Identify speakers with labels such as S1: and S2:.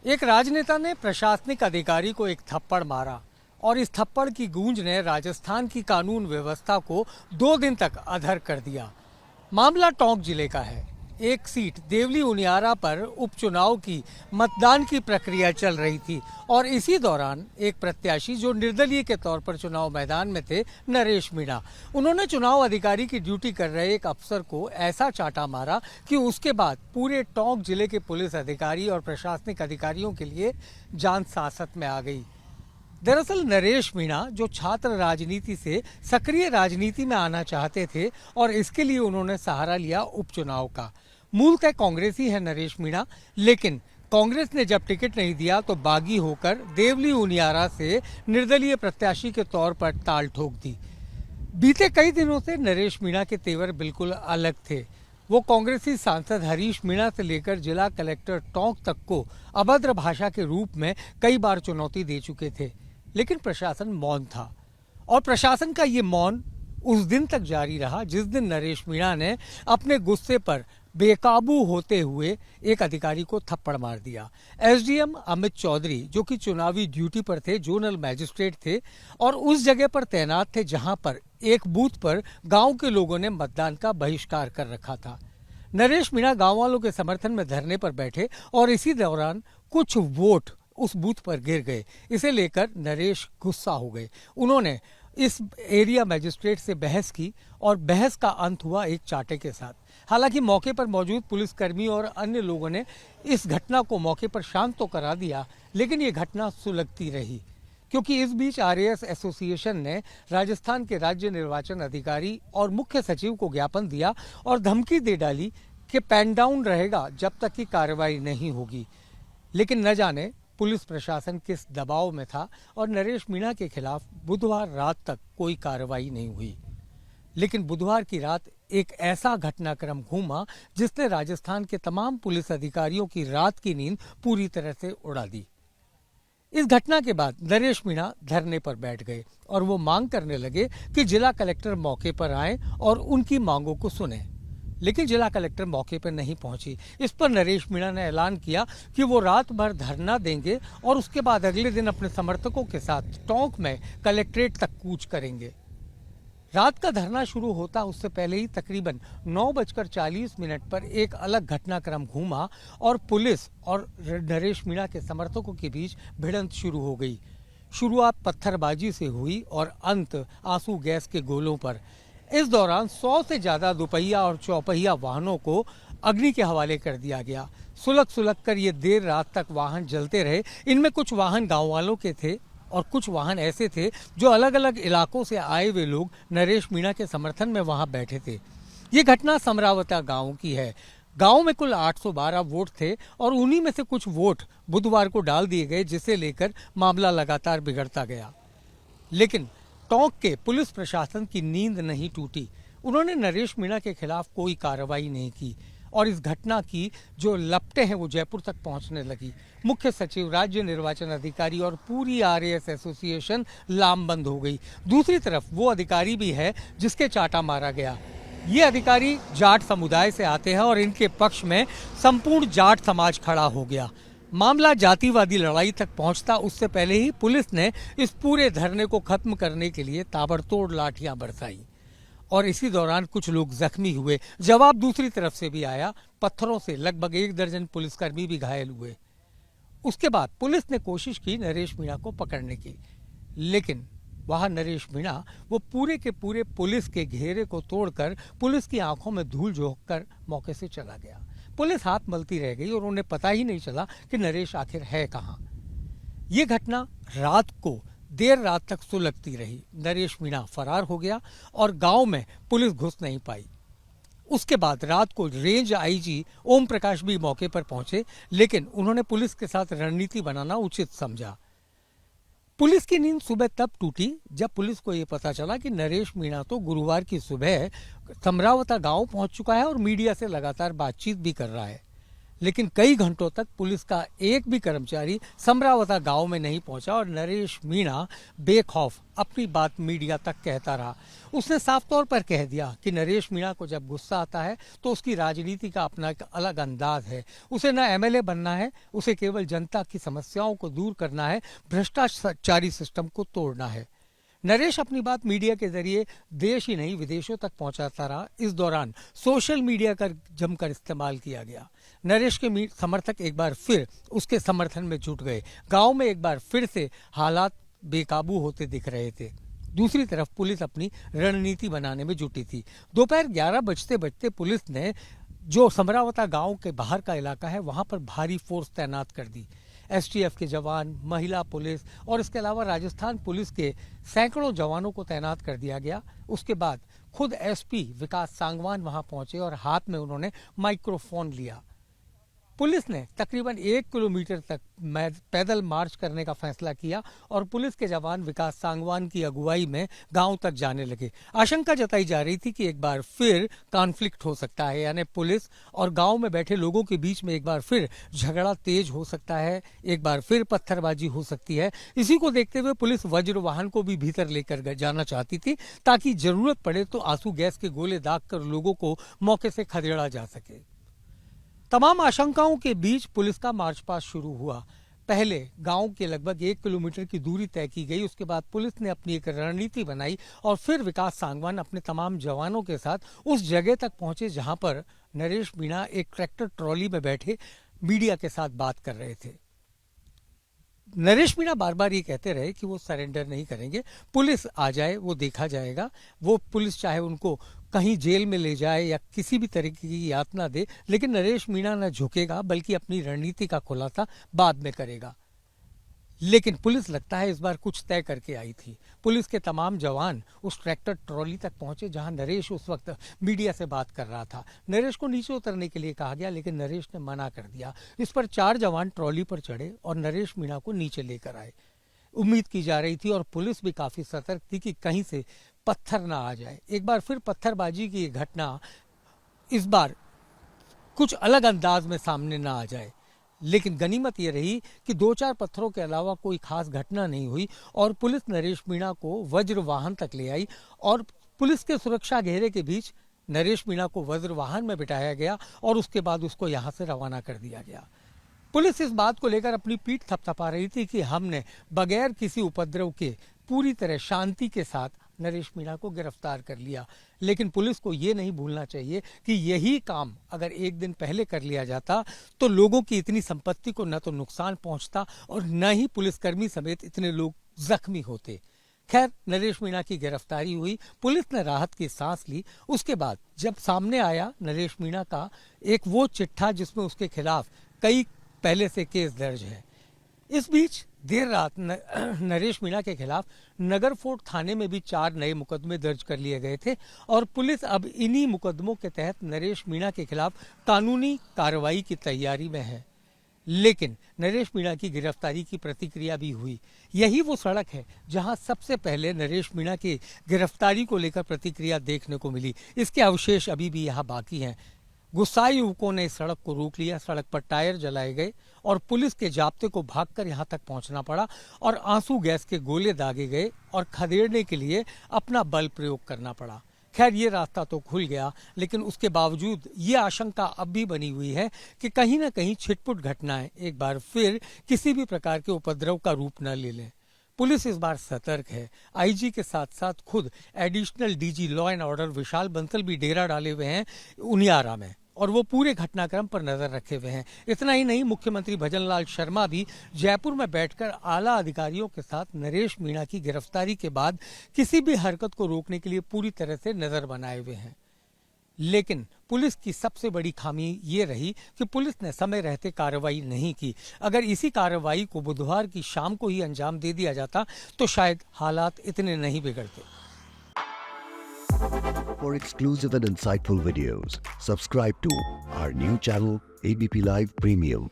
S1: एक राजनेता ने प्रशासनिक अधिकारी को एक थप्पड़ मारा और इस थप्पड़ की गूंज ने राजस्थान की कानून व्यवस्था को 2 दिन तक अधर कर दिया। मामला टोंक जिले का है। एक सीट देवली उनियारा पर उपचुनाव की मतदान की प्रक्रिया चल रही थी और इसी दौरान एक प्रत्याशी जो निर्दलीय के तौर पर चुनाव मैदान में थे, नरेश मीणा, उन्होंने चुनाव अधिकारी की ड्यूटी कर रहे एक अफसर को ऐसा चाटा मारा कि उसके बाद पूरे टोंक जिले के पुलिस अधिकारी और प्रशासनिक अधिकारियों के लिए जान सांसत में आ गई। दरअसल नरेश मीणा जो छात्र राजनीति से सक्रिय राजनीति में आना चाहते थे और इसके लिए उन्होंने सहारा लिया उपचुनाव का। मूलतः कांग्रेसी है नरेश मीणा, लेकिन कांग्रेस ने जब टिकट नहीं दिया तो बागी होकर देवली उनियारा से निर्दलीय प्रत्याशी के तौर पर ताल ठोक दी। बीते कई दिनों से नरेश मीणा के तेवर बिल्कुल अलग थे। वो कांग्रेसी सांसद हरीश मीणा से लेकर जिला कलेक्टर टोंक तक को अभद्र भाषा के रूप में कई बार चुनौती दे चुके थे, लेकिन प्रशासन मौन था। और प्रशासन का ये मौन उस दिन तक जारी रहा जिस दिन नरेश मीणा ने अपने गुस्से पर बेकाबू होते हुए एक अधिकारी को थप्पड़ मार दिया। एसडीएम अमित चौधरी, जो कि चुनावी ड्यूटी पर थे, जोनल मैजिस्ट्रेट थे और उस जगह पर तैनात थे जहां पर एक बूथ पर गांव के लोगों ने मतदान का बहिष्कार कर रखा था। नरेश मीणा गांव वालों के समर्थन में धरने पर बैठे और इसी दौरान कुछ वोट उस बूथ पर गिर गए। इसे लेकर नरेश गुस्सा हो गए। उन्होंने इस एरिया मैजिस्ट्रेट से बहस की और बहस का अंत हुआ एक चाटे के साथ। हालांकि मौके पर मौजूद पुलिसकर्मी और अन्य लोगों ने इस घटना को मौके पर शांत तो करा दिया, लेकिन ये घटना सुलगती रही, क्योंकि इस बीच आरएएस एसोसिएशन ने राजस्थान के राज्य निर्वाचन अधिकारी और मुख्य सचिव को ज्ञापन दिया और धमकी दे डाली कि पैन डाउन रहेगा जब तक की कार्रवाई नहीं होगी। लेकिन न जाने पुलिस प्रशासन किस दबाव में था और नरेश मीणा के खिलाफ बुधवार रात तक कोई कार्रवाई नहीं हुई। लेकिन बुधवार की रात एक ऐसा घटनाक्रम घूमा जिसने राजस्थान के तमाम पुलिस अधिकारियों की रात की नींद पूरी तरह से उड़ा दी। इस घटना के बाद नरेश मीणा धरने पर बैठ गए और वो मांग करने लगे कि जिला कलेक्टर मौके पर आए और उनकी मांगों को सुने, लेकिन जिला कलेक्टर मौके पर नहीं पहुंची। इस पर नरेश मीणा ने ऐलान किया कि वो रात भर धरना देंगे और उसके बाद अगले दिन अपने समर्थकों के साथ टोंक में कलेक्ट्रेट तक कूच करेंगे। रात का धरना शुरू होता उससे पहले ही तकरीबन 9:40 पर एक अलग घटनाक्रम घूमा और पुलिस और नरेश मीणा के समर्थकों के बीच भिड़ंत शुरू हो गई। शुरुआत पत्थरबाजी से हुई और अंत आंसू गैस के गोलों पर। इस दौरान 100 से ज्यादा दोपहिया और चौपहिया वाहनों को अग्नि के हवाले कर दिया गया। सुलग कर ये देर रात तक वाहन जलते रहे। इनमें कुछ वाहन गांव वालों के थे और कुछ वाहन ऐसे थे जो अलग अलग इलाकों से आए हुए लोग नरेश मीणा के समर्थन में वहां बैठे थे। ये घटना समरावता गांव की है। गांव में कुल 812 वोट थे और उन्हीं में से कुछ वोट बुधवार को डाल दिए गए, जिसे लेकर मामला लगातार बिगड़ता गया। लेकिन टोंक के पुलिस प्रशासन की नींद नहीं टूटी। उन्होंने नरेश मीणा के खिलाफ कोई कार्रवाई नहीं की और इस घटना की जो लपटें हैं वो जयपुर तक पहुंचने लगी। मुख्य सचिव, राज्य निर्वाचन अधिकारी और पूरी आरएएस एसोसिएशन लामबंद हो गई। दूसरी तरफ वो अधिकारी भी है जिसके चाटा मारा गया। ये अधिकारी जाट समुदाय से आते हैं और इनके पक्ष में संपूर्ण जाट समाज खड़ा हो गया। मामला जातिवादी लड़ाई तक पहुंचता उससे पहले ही पुलिस ने इस पूरे धरने को खत्म करने के लिए ताबड़तोड़ लाठियां बरसाई और इसी दौरान कुछ लोग जख्मी हुए। जवाब दूसरी तरफ से भी आया। पत्थरों से लगभग 1 दर्जन पुलिसकर्मी भी घायल हुए। उसके बाद पुलिस ने कोशिश की नरेश मीणा को पकड़ने की, लेकिन वहां नरेश मीणा वो पूरे के पूरे पुलिस के घेरे को तोड़कर पुलिस की आंखों में धूल झोंककर मौके से चला गया। पुलिस हाथ मलती रह गई और उन्हें पता ही नहीं चला कि नरेश आखिर है कहां। ये घटना रात को देर रात तक सुलगती रही। नरेश मीणा फरार हो गया और गांव में पुलिस घुस नहीं पाई। उसके बाद रात को रेंज आईजी ओम प्रकाश भी मौके पर पहुंचे, लेकिन उन्होंने पुलिस के साथ रणनीति बनाना उचित समझा। पुलिस की नींद सुबह तब टूटी जब पुलिस को यह पता चला कि नरेश मीणा तो गुरुवार की सुबह समरावता गांव पहुंच चुका है और मीडिया से लगातार बातचीत भी कर रहा है। लेकिन कई घंटों तक पुलिस का एक भी कर्मचारी समरावता गांव में नहीं पहुंचा और नरेश मीणा बेखौफ अपनी बात मीडिया तक कहता रहा। उसने साफ तौर पर कह दिया कि नरेश मीणा को जब गुस्सा आता है तो उसकी राजनीति का अपना एक अलग अंदाज है। उसे न एमएलए बनना है, उसे केवल जनता की समस्याओं को दूर करना है, भ्रष्टाचारी सिस्टम को तोड़ना है। नरेश अपनी बात मीडिया के जरिए देश ही नहीं विदेशों तक पहुंचाता रहा। इस दौरान सोशल मीडिया का जमकर इस्तेमाल किया गया। नरेश के समर्थक एक बार फिर उसके समर्थन में जुट गए। गांव में एक बार फिर से हालात बेकाबू होते दिख रहे थे। दूसरी तरफ पुलिस अपनी रणनीति बनाने में जुटी थी। दोपहर 11 बजते बजते पुलिस ने जो समरावता गांव के बाहर का इलाका है वहां पर भारी फोर्स तैनात कर दी। एसटीएफ के जवान, महिला पुलिस और इसके अलावा राजस्थान पुलिस के सैकड़ों जवानों को तैनात कर दिया गया। उसके बाद खुद एसपी विकास सांगवान वहां पहुंचे और हाथ में उन्होंने माइक्रोफोन लिया। पुलिस ने तकरीबन 1 किलोमीटर तक पैदल मार्च करने का फैसला किया और पुलिस के जवान विकास सांगवान की अगुवाई में गांव तक जाने लगे। आशंका जताई जा रही थी कि एक बार फिर कॉन्फ्लिक्ट हो सकता है, यानी पुलिस और गांव में बैठे लोगों के बीच में एक बार फिर झगड़ा तेज हो सकता है, एक बार फिर पत्थरबाजी हो सकती है। इसी को देखते हुए पुलिस वज्र वाहन को भी भीतर लेकर जाना चाहती थी ताकि जरूरत पड़े तो आंसू गैस के गोले दागकर लोगों को मौके से खदेड़ा जा सके। तमाम आशंकाओं के बीच पुलिस का मार्च पास्ट शुरू हुआ। पहले गांव के लगभग 1 किलोमीटर की दूरी तय की गई। उसके बाद पुलिस ने अपनी एक रणनीति बनाई और फिर विकास सांगवान अपने तमाम जवानों के साथ उस जगह तक पहुंचे जहां पर नरेश मीणा एक ट्रैक्टर ट्रॉली में बैठे मीडिया के साथ बात कर रहे थे। नरेश मीणा बार बार ये कहते रहे कि वो सरेंडर नहीं करेंगे, पुलिस आ जाए वो देखा जाएगा। वो पुलिस चाहे उनको कहीं जेल में ले जाए या किसी भी तरीके की यातना दे, लेकिन नरेश मीणा न झुकेगा बल्कि अपनी रणनीति का खुलासा बाद में करेगा। लेकिन पुलिस लगता है इस बार कुछ तय करके आई थी। पुलिस के तमाम जवान उस ट्रैक्टर ट्रॉली तक पहुंचे जहां नरेश उस वक्त मीडिया से बात कर रहा था। नरेश को नीचे उतरने के लिए कहा गया लेकिन नरेश ने मना कर दिया। इस पर 4 जवान ट्रॉली पर चढ़े और नरेश मीणा को नीचे लेकर आए। उम्मीद की जा रही थी और पुलिस भी काफी सतर्क थी कि कहीं से पत्थर ना आ जाए। एक बार फिर पत्थरबाजी की घटना इस बार कुछ अलग अंदाज में सामने ना आ जाए, लेकिन गनीमत यह रही कि 2-4 पत्थरों के अलावा कोई खास घटना नहीं हुई और पुलिस नरेश मीणा को वज्र वाहन तक ले आई और पुलिस के सुरक्षा घेरे के बीच नरेश मीणा को वज्र वाहन में बिठाया गया और उसके बाद उसको यहां से रवाना कर दिया गया। पुलिस इस बात को लेकर अपनी पीठ थपथपा रही थी कि हमने बगैर किसी उपद्रव के पूरी तरह शांति के साथ नरेश मीणा को गिरफ्तार कर लिया। लेकिन पुलिस को ये नहीं भूलना चाहिए कि यही काम अगर एक दिन पहले कर लिया जाता तो लोगों की इतनी संपत्ति को न तो नुकसान पहुंचता और न ही पुलिसकर्मी समेत इतने लोग जख्मी होते। खैर, नरेश मीणा की गिरफ्तारी हुई, पुलिस ने राहत की सांस ली। उसके बाद जब सामने आया नरेश मीणा का एक वो चिट्ठा जिसमें उसके खिलाफ कई पहले से केस दर्ज है। इस बीच देर रात नरेश मीणा के खिलाफ नगर फोर्ट थाने में भी 4 नए मुकदमे दर्ज कर लिए गए थे और पुलिस अब इन्हीं मुकदमों के तहत नरेश मीणा के खिलाफ कानूनी कार्रवाई की तैयारी में है। लेकिन नरेश मीणा की गिरफ्तारी की प्रतिक्रिया भी हुई। यही वो सड़क है जहां सबसे पहले नरेश मीणा की गिरफ्तारी को लेकर प्रतिक्रिया देखने को मिली। इसके अवशेष अभी भी यहाँ बाकी हैं। गुस्साए युवकों ने इस सड़क को रोक लिया, सड़क पर टायर जलाए गए और पुलिस के जाब्ते को भागकर यहां तक पहुंचना पड़ा और आंसू गैस के गोले दागे गए और खदेड़ने के लिए अपना बल प्रयोग करना पड़ा। खैर, ये रास्ता तो खुल गया, लेकिन उसके बावजूद ये आशंका अब भी बनी हुई है कि कहीं ना कहीं छिटपुट घटनाएं एक बार फिर किसी भी प्रकार के उपद्रव का रूप न ले लें। पुलिस इस बार सतर्क है। आईजी के साथ साथ खुद additional DG law and order Vishal Bansal भी डेरा डाले हुए हैं उनियारा में और वो पूरे घटनाक्रम पर नजर रखे हुए हैं। इतना ही नहीं, मुख्यमंत्री भजनलाल शर्मा भी जयपुर में बैठकर आला अधिकारियों के साथ नरेश मीणा की गिरफ्तारी के बाद किसी भी हरकत को रोकने के लिए पूरी तरह से नजर बनाए हुए हैं। लेकिन पुलिस की सबसे बड़ी खामी ये रही कि पुलिस ने समय रहते कार्रवाई नहीं की। अगर इसी कार्रवाई को बुधवार की शाम को ही अंजाम दे दिया जाता तो शायद हालात इतने नहीं बिगड़ते।
S2: For exclusive and insightful videos, subscribe to our new channel ABP Live Premium.